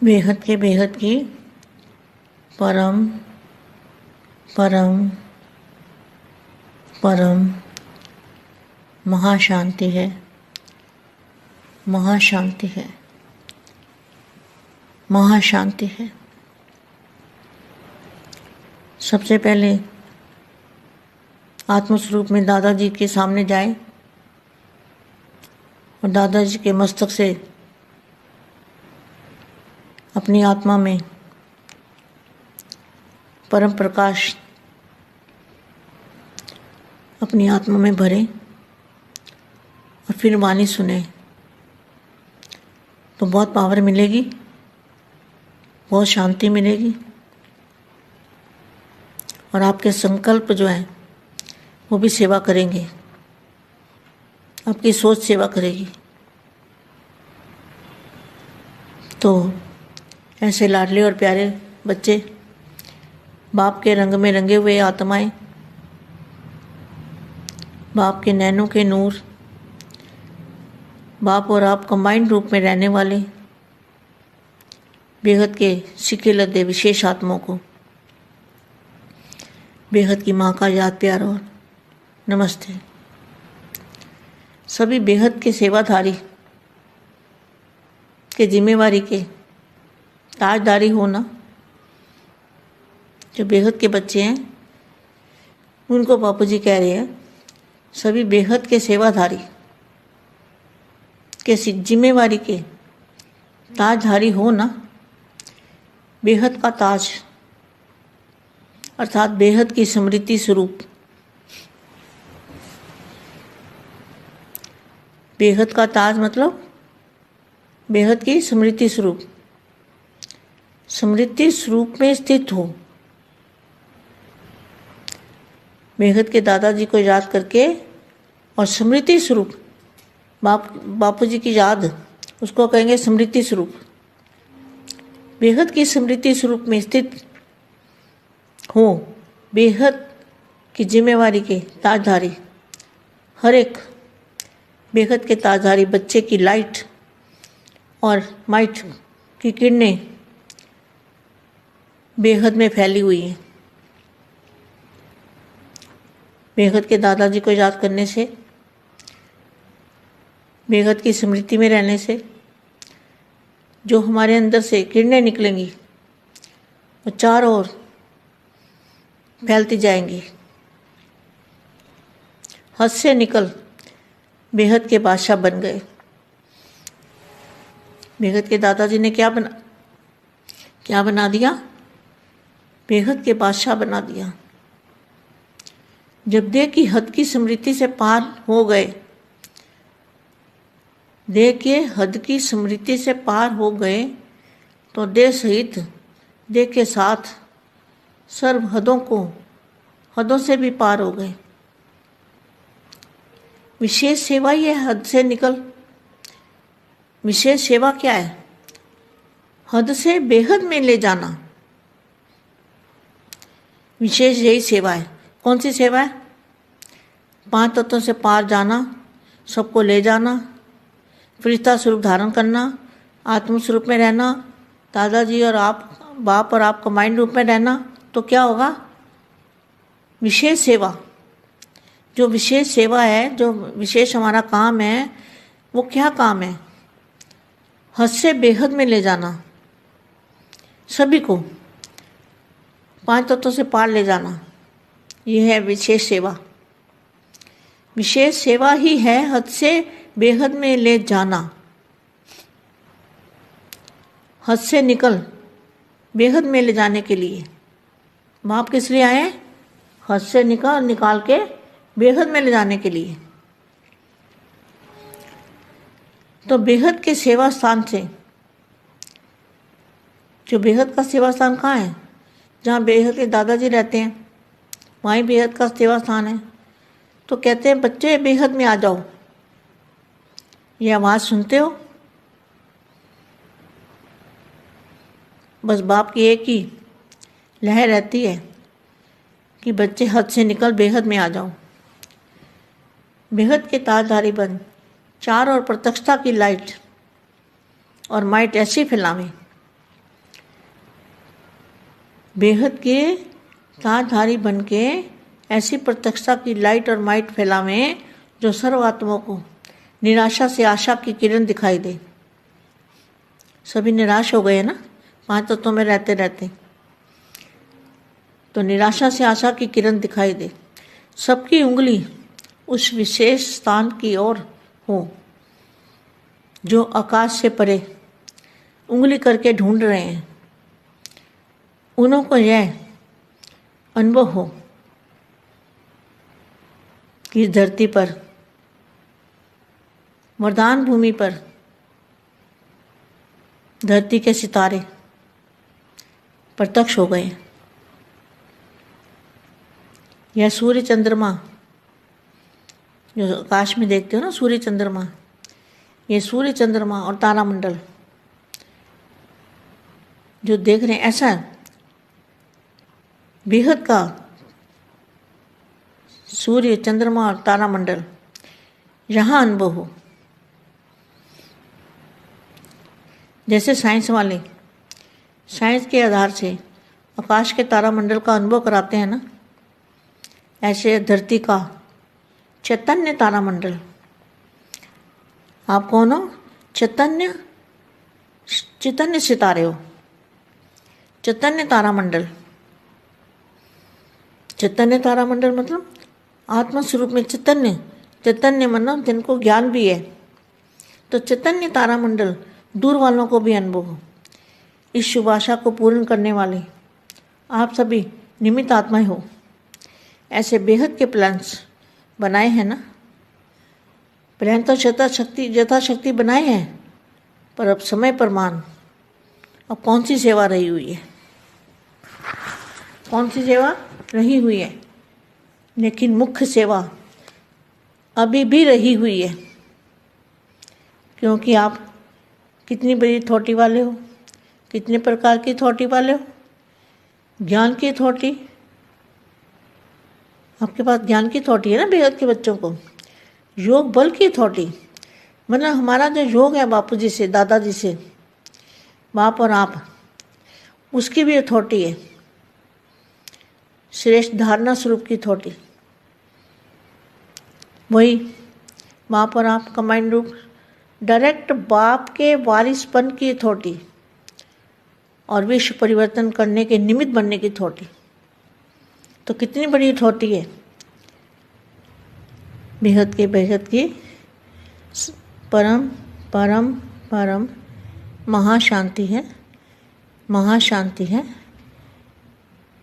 बेहद की परम परम परम महाशांति है, महाशांति है, महाशांति है। सबसे पहले आत्मस्वरूप में दादाजी के सामने जाए और दादाजी के मस्तक से अपनी आत्मा में परम प्रकाश अपनी आत्मा में भरें और फिर वाणी सुने तो बहुत पावर मिलेगी, बहुत शांति मिलेगी और आपके संकल्प जो हैं वो भी सेवा करेंगे, आपकी सोच सेवा करेगी। तो ऐसे लाडले और प्यारे बच्चे, बाप के रंग में रंगे हुए आत्माएं, बाप के नैनों के नूर, बाप और आप कंबाइंड रूप में रहने वाले बेहद के सिके लदे विशेष आत्माओं को बेहद की माँ का याद प्यार और नमस्ते। सभी बेहद के सेवाधारी के जिम्मेवारी के ताजदारी होना, जो बेहद के बच्चे हैं उनको बापू जी कह रहे हैं, सभी बेहद के सेवाधारी के जिम्मेवारी के ताजधारी हो ना। बेहद का ताज अर्थात बेहद की स्मृति स्वरूप, बेहद का ताज मतलब बेहद की स्मृति स्वरूप, स्मृति स्वरूप में स्थित हो। बेहद के दादाजी को याद करके और स्मृति स्वरूप बापू जी की याद, उसको कहेंगे स्मृति स्वरूप। बेहद की स्मृति स्वरूप में स्थित हो, बेहद की जिम्मेवारी के ताजधारी, हर एक बेहद के ताजधारी बच्चे की लाइट और माइट की किरणें बेहद में फैली हुई हैं। बेहद के दादाजी को याद करने से, बेहद की स्मृति में रहने से जो हमारे अंदर से किरणें निकलेंगी वो चारों ओर फैलती जाएंगी। हद से निकल बेहद के बादशाह बन गए। बेहद के दादाजी ने क्या बना दिया? बेहद के बादशाह बना दिया। जब देह की हद की स्मृति से पार हो गए, देह के हद की स्मृति से पार हो गए तो देह सहित देह के साथ सर्व हदों से भी पार हो गए। विशेष सेवा ही है हद से निकल। विशेष सेवा क्या है? हद से बेहद में ले जाना। विशेष यही सेवा है। कौन सी सेवा है? 5 तत्वों से पार जाना, सबको ले जाना, फरिश्ता स्वरूप धारण करना, आत्म स्वरूप में रहना, दादाजी और आप, बाप और आप कंबाइंड रूप में रहना। तो क्या होगा? विशेष सेवा। जो विशेष सेवा है, जो विशेष हमारा काम है, वो क्या काम है? हद से बेहद में ले जाना, सभी को 5 तत्वों से पार ले जाना। यह है विशेष सेवा। विशेष सेवा ही है हद से बेहद में ले जाना। हद से निकल बेहद में ले जाने के लिए बाप किस लिए आए? हद से निकाल के बेहद में ले जाने के लिए। तो बेहद के सेवा स्थान से, जो बेहद का सेवा स्थान कहाँ है? जहाँ बेहद के दादाजी रहते हैं वहीं बेहद का सेवा स्थान है। तो कहते हैं बच्चे बेहद में आ जाओ। ये आवाज़ सुनते हो? बस बाप की एक ही लहर रहती है कि बच्चे हद से निकल बेहद में आ जाओ। बेहद के ताजधारी बन, चार और प्रत्यक्षता की लाइट और माइट ऐसी फैलावें बेहद के ताजधारी बन के ऐसी प्रत्यक्षता की लाइट और माइट फैलावें जो सर्व आत्माओं को निराशा से आशा की किरण दिखाई दे। सभी निराश हो गए ना 5 तत्वों में रहते रहते, तो निराशा से आशा की किरण दिखाई दे। सबकी उंगली उस विशेष स्थान की ओर हो जो आकाश से परे उंगली करके ढूंढ रहे हैं। उन्हों को यह अनुभव हो कि इस धरती पर, वरदान भूमि पर, धरती के सितारे प्रत्यक्ष हो गए। यह सूर्य चंद्रमा जो आकाश में देखते हो ना, सूर्य चंद्रमा, ये सूर्य चंद्रमा और तारामंडल जो देख रहे हैं, ऐसा बेहद का सूर्य चंद्रमा और तारामंडल यहाँ अनुभव हो। जैसे साइंस वाले साइंस के आधार से आकाश के तारामंडल का अनुभव कराते हैं ना, ऐसे धरती का चैतन्य तारामंडल। आप कौन हो? चैतन्य सितारे हो, चैतन्य तारामंडल। चैतन्य तारामंडल मतलब आत्मा स्वरूप में चैतन्य मतलब जिनको ज्ञान भी है। तो चैतन्य तारामंडल दूर वालों को भी अनुभव हो। इस शुभ आशा को पूर्ण करने वाले आप सभी निमित्त आत्माएं हो। ऐसे बेहद के प्लान्स बनाए हैं ना। प्लान तो यथाशक्ति बनाए हैं, पर अब समय पर मान। अब कौन सी सेवा रही हुई है? कौन सी सेवा रही हुई है? लेकिन मुख्य सेवा अभी भी रही हुई है, क्योंकि आप कितनी बड़ी अथॉरिटी वाले हो, कितने प्रकार की अथॉरिटी वाले हो। ज्ञान की अथॉरिटी, आपके पास ज्ञान की अथॉरिटी है ना बेहद के बच्चों को। योग बल की अथॉरिटी मतलब हमारा जो योग है बापू जी से, दादाजी से, बाप और आप, उसकी भी अथॉरिटी है। श्रेष्ठ धारणा स्वरूप की अथॉरिटी, वही बाप और आप कंबाइंड रूप डायरेक्ट बाप के वारिसपन की अथॉरिटी और विश्व परिवर्तन करने के निमित्त बनने की अथॉरिटी। तो कितनी बड़ी अथॉरिटी है। बेहद की परम परम परम महाशांति है, महाशांति है,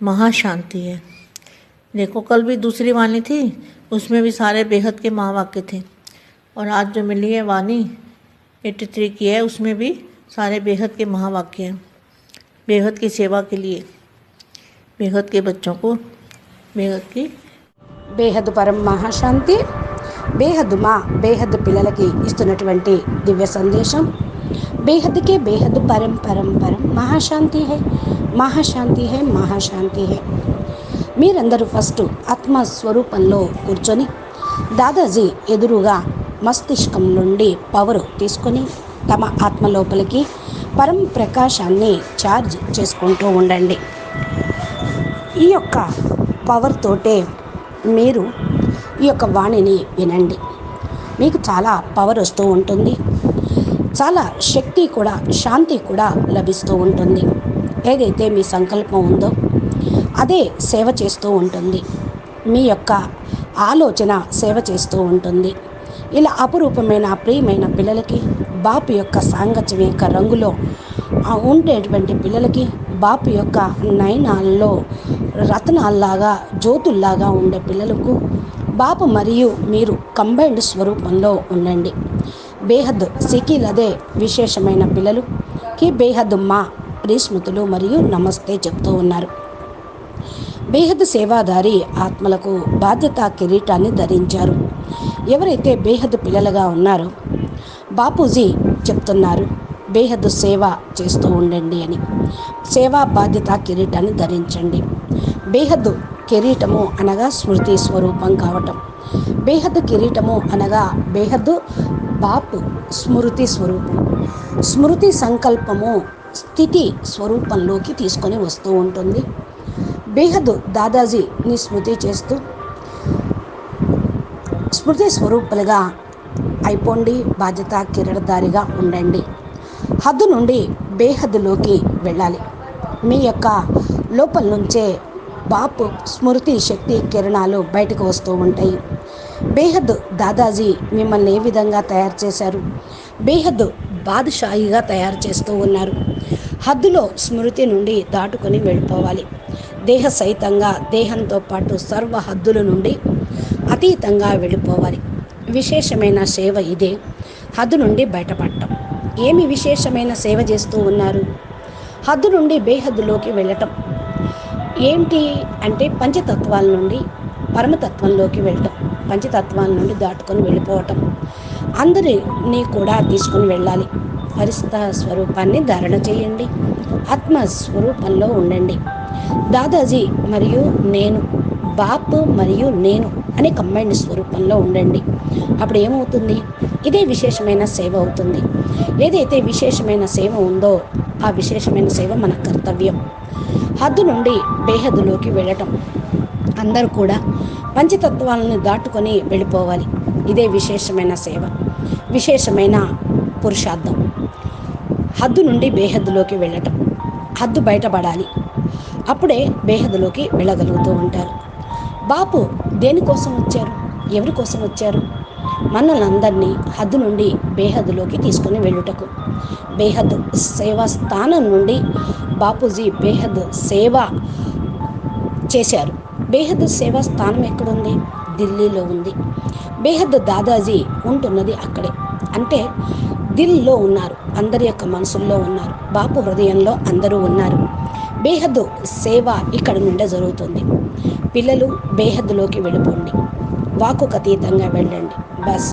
महाशांति है। देखो कल भी दूसरी वाणी थी, उसमें भी सारे बेहद के महावाक्य थे, और आज जो मिली है वाणी 83 की है, उसमें भी सारे बेहद के महावाक्य हैं। बेहद की सेवा के लिए, बेहद के बच्चों को बेहद की బేహద్ పరం మహాశాంతి బేహద్ మా బేహద్ పిల్లలకి ఇస్తున్నటువంటి దివ్య సందేశం బేహద్కే బేహద్ పరం పరం పరం మహాశాంతి హై మహాశాంతి హై మహాశాంతి హై. మీరందరూ ఫస్ట్ ఆత్మస్వరూపంలో కూర్చొని దాదాజీ ఎదురుగా మస్తిష్కం నుండి పవర్ తీసుకొని తమ ఆత్మ లోపలికి పరం ప్రకాశాన్ని ఛార్జ్ చేసుకుంటూ ఉండండి. ఈ యొక్క పవర్ తోటే మీరు ఈ యొక్క వాణిని వినండి. మీకు చాలా పవర్ వస్తూ ఉంటుంది, చాలా శక్తి కూడా, శాంతి కూడా లభిస్తూ ఉంటుంది. ఏదైతే మీ సంకల్పం ఉందో అదే సేవ చేస్తూ ఉంటుంది. మీ యొక్క ఆలోచన సేవ చేస్తూ ఉంటుంది. ఇలా అపురూపమైన ప్రియమైన పిల్లలకి బాపు యొక్క సాంగత్యం యొక్క రంగులో ఉండేటువంటి పిల్లలకి బాపు యొక్క నయనాల్లో రత్నాల్లాగా జ్యోతుల్లాగా ఉండే పిల్లలకు బాపు మరియు మీరు కంబైన్డ్ స్వరూపంలో ఉండండి. బేహద్ సికీలదే విశేషమైన పిల్లలుకి బేహద్ మా ప్రియస్మృతులు మరియు నమస్తే చెప్తూ ఉన్నారు. బేహద్ సేవాదారి ఆత్మలకు బాధ్యతా కిరీటాన్ని ధరించారు. ఎవరైతే బేహద్ పిల్లలుగా ఉన్నారో బాపూజీ చెప్తున్నారు బేహద్ సేవ చేస్తూ ఉండండి అని. సేవా బాధ్యత కిరీటాన్ని ధరించండి. బేహద్ కిరీటము అనగా స్మృతి స్వరూపం కావటం. బేహద్ కిరీటము అనగా బేహద్ బాపు స్మృతి స్వరూపం. స్మృతి సంకల్పము స్థితి స్వరూపంలోకి తీసుకొని వస్తూ ఉంటుంది. బేహద్ దాదాజీని స్మృతి చేస్తూ స్మృతి స్వరూపులుగా అయిపోండి, బాధ్యత కిరీటధారిగా ఉండండి. హద్దు నుండి బేహద్దులోకి వెళ్ళాలి. మీ యొక్క లోపల నుంచే బాపు స్మృతి శక్తి కిరణాలు బయటకు వస్తూ ఉంటాయి. బేహద్ దాదాజీ మిమ్మల్ని ఏ విధంగా తయారు చేశారు? బేహద్ బాదుషాయిగా తయారు చేస్తూ ఉన్నారు. హద్దులో స్మృతి నుండి దాటుకొని వెళ్ళిపోవాలి. దేహ సహితంగా దేహంతో పాటు సర్వ హద్దుల నుండి అతీతంగా వెళ్ళిపోవాలి. విశేషమైన సేవ ఇదే, హద్దు నుండి బయటపడటం. ఏమి విశేషమైన సేవ చేస్తూ ఉన్నారు? హద్దు నుండి బేహద్దులోకి వెళ్ళటం. ఏంటి అంటే పంచతత్వాల నుండి పరమతత్వంలోకి వెళ్ళటం, పంచతత్వాల నుండి దాటుకొని వెళ్ళిపోవటం. అందరినీ కూడా తీసుకుని వెళ్ళాలి. పరిస్థిత స్వరూపాన్ని ధారణ చేయండి. ఆత్మస్వరూపంలో ఉండండి. దాదాజీ మరియు నేను, బాపు మరియు నేను అనే కంబైండ్ స్వరూపంలో ఉండండి. అప్పుడు ఏమవుతుంది? ఇదే విశేషమైన సేవ అవుతుంది. ఏదైతే విశేషమైన సేవ ఉందో ఆ విశేషమైన సేవ మన కర్తవ్యం. హద్దు నుండి బేహద్దులోకి వెళ్ళటం. అందరూ కూడా పంచతత్వాలను దాటుకొని వెళ్ళిపోవాలి. ఇదే విశేషమైన సేవ, విశేషమైన పురుషార్థం. హద్దు నుండి బేహద్దులోకి వెళ్ళటం. హద్దు బయటపడాలి. అప్పుడే బేహద్దులోకి వెళ్ళగలుగుతూ ఉంటారు. బాపు దేనికోసం వచ్చారు? ఎవరి కోసం వచ్చారు? మనల్ని హద్దు నుండి బేహద్దులోకి తీసుకొని వెళ్ళుటకు. బేహద్ సేవా స్థానం నుండి బాపూజీ బేహద్ సేవ చేశారు. బేహద్ సేవా స్థానం ఎక్కడుంది? ఢిల్లీలో ఉంది. బేహద్ దాదాజీ ఉంటున్నది అక్కడే. అంటే దిల్లో ఉన్నారు, అందరి యొక్క మనసుల్లో ఉన్నారు. బాపు హృదయంలో అందరూ ఉన్నారు. బేహద్ సేవ ఇక్కడ నుండే జరుగుతుంది. పిల్లలు బేహద్దులోకి వెళ్ళిపోండి, వాకుకు అతీతంగా వెళ్ళండి. బస్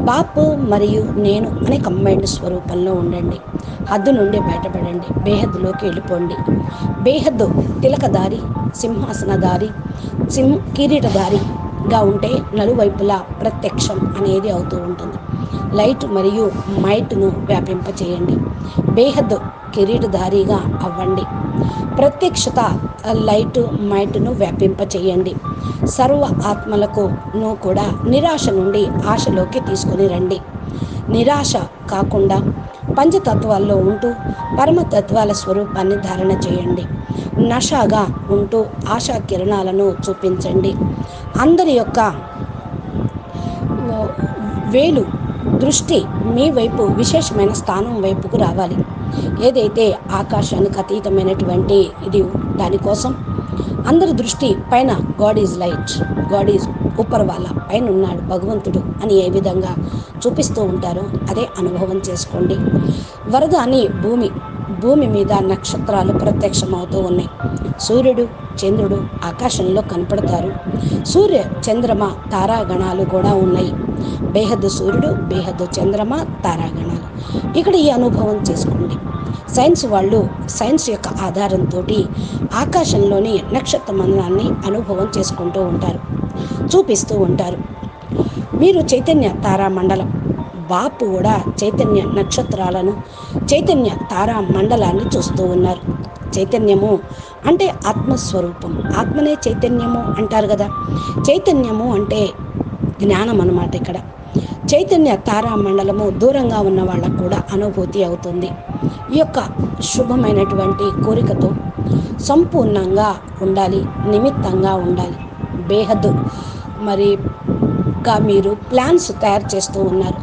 బాపు మరియు నేను అనే కంబైండ్ స్వరూపంలో ఉండండి. హద్దు నుండి బయటపడండి, బేహద్దులోకి వెళ్ళిపోండి. బేహద్ తిలకదారి, సింహాసనదారి, కిరీటధారిగా ఉంటే నలువైపులా ప్రత్యక్షం అనేది అవుతూ ఉంటుంది. లైట్ మరియు మైట్ను వ్యాపింపచేయండి. బేహద్ కిరీటధారిగా అవ్వండి. ప్రత్యక్షత లైట్ మైట్ను వ్యాపింపచేయండి. సర్వ ఆత్మలకును కూడా నిరాశ నుండి ఆశలోకి తీసుకొని రండి. నిరాశ కాకుండా పంచతత్వాల్లో ఉంటూ పరమతత్వాల స్వరూపాన్ని ధారణ చేయండి. నషాగా ఉంటూ ఆశా కిరణాలను చూపించండి. అందరి యొక్క వేలు దృష్టి మీ వైపు విశేషమైన స్థానం వైపుకు రావాలి. ఏదైతే ఆకాశానికి అతీతమైనటువంటి ఇది, దానికోసం అందరి దృష్టి పైన God is light, God is ఊపర్ వాళ్ళ పైన ఉన్నాడు భగవంతుడు అని ఏ విధంగా చూపిస్తూ ఉంటారో అదే అనుభవం చేసుకోండి. వరద అని భూమి మీద నక్షత్రాలు ప్రత్యక్షమవుతూ ఉన్నాయి. సూర్యుడు, చంద్రుడు ఆకాశంలో కనపడతారు. సూర్య చంద్రమ తారాగణాలు కూడా ఉన్నాయి. బేహద్దు సూర్యుడు, బేహద్దు చంద్రమ, తారాగణాలు. ఇక్కడ ఈ అనుభవం చేసుకోండి. సైన్స్ వాళ్ళు సైన్స్ యొక్క ఆధారంతో ఆకాశంలోని నక్షత్ర మండలాన్ని అనుభవం చేసుకుంటూ ఉంటారు, చూపిస్తూ ఉంటారు. మీరు చైతన్య తారా మండలం, బాపు కూడా చైతన్య నక్షత్రాలను, చైతన్య తారా మండలాన్ని చూస్తూ ఉన్నారు. చైతన్యము అంటే ఆత్మస్వరూపం. ఆత్మనే చైతన్యము అంటారు కదా. చైతన్యము అంటే జ్ఞానం అన్నమాట. ఇక్కడ చైతన్య తారా మండలము దూరంగా ఉన్న వాళ్ళకు కూడా అనుభూతి అవుతుంది. ఈ యొక్క శుభమైనటువంటి కోరికతో సంపూర్ణంగా ఉండాలి, నిమిత్తంగా ఉండాలి. బేహద్దు మీరు ప్లాన్స్ తయారు చేస్తూ ఉన్నారు.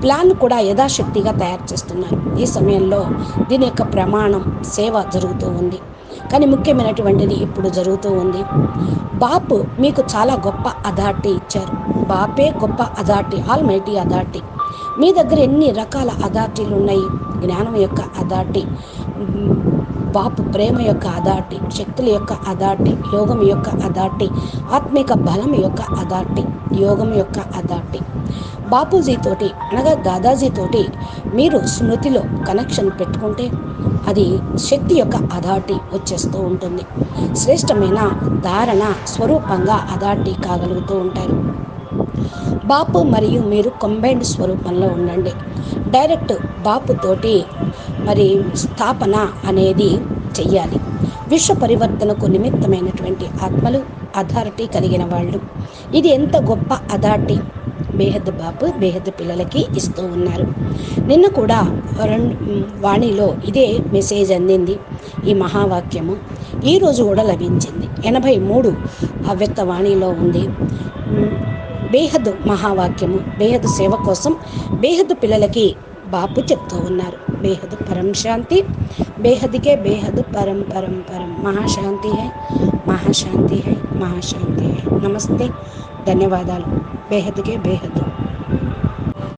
ప్లాన్ కూడా యథాశక్తిగా తయారు చేస్తున్నారు. ఈ సమయంలో దీని యొక్క ప్రమాణం సేవ జరుగుతూ ఉంది. కానీ ముఖ్యమైనటువంటిది ఇప్పుడు జరుగుతూ ఉంది. బాపు మీకు చాలా గొప్ప అథారిటీ ఇచ్చారు. బాపే గొప్ప అథారిటీ, ఆల్మైటీ అథారిటీ. మీ దగ్గర ఎన్ని రకాల అథారిటీలు ఉన్నాయి? జ్ఞానం యొక్క అథారిటీ, బాపు ప్రేమ యొక్క అథారిటీ, శక్తుల యొక్క అథారిటీ, యోగం యొక్క అథారిటీ, ఆత్మిక బలం యొక్క అథారిటీ, యోగం యొక్క అథారిటీ. బాపూజీతోటి అనగా దాదాజీతోటి మీరు స్మృతిలో కనెక్షన్ పెట్టుకుంటే అది శక్తి యొక్క అథారిటీ వచ్చేస్తూ ఉంటుంది. శ్రేష్టమైన ధారణ స్వరూపంగా అథారిటీ కాగలుగుతూ ఉంటారు. బాపు మరియు మీరు కంబైన్డ్ స్వరూపంలో ఉండండి. డైరెక్ట్ బాపుతోటి మరి స్థాపన అనేది చెయ్యాలి. విశ్వ పరివర్తనకు నిమిత్తమైనటువంటి ఆత్మలు, అథారిటీ కలిగిన వాళ్ళు. ఇది ఎంత గొప్ప అథారిటీ బేహద్ బాపు బేహద్ పిల్లలకి ఇస్తూ ఉన్నారు. నిన్న కూడా వాణిలో ఇదే మెసేజ్ అందింది, ఈ మహావాక్యము ఈరోజు కూడా లభించింది. 83 అవ్యక్త వాణిలో ఉంది. బేహద్ మహావాక్యము, బేహద్ సేవ కోసం బేహద్ పిల్లలకి బాపు చెప్తూ ఉన్నారు. బేహద్ పరం శాంతి, బేహద్కే బేహద్ పరం పరం పరం మహాశాంతి హై, మహాశాంతి హై, మహాశాంతి హై. నమస్తే, ధన్యవాదాలు. బేహద్కే బేహద్.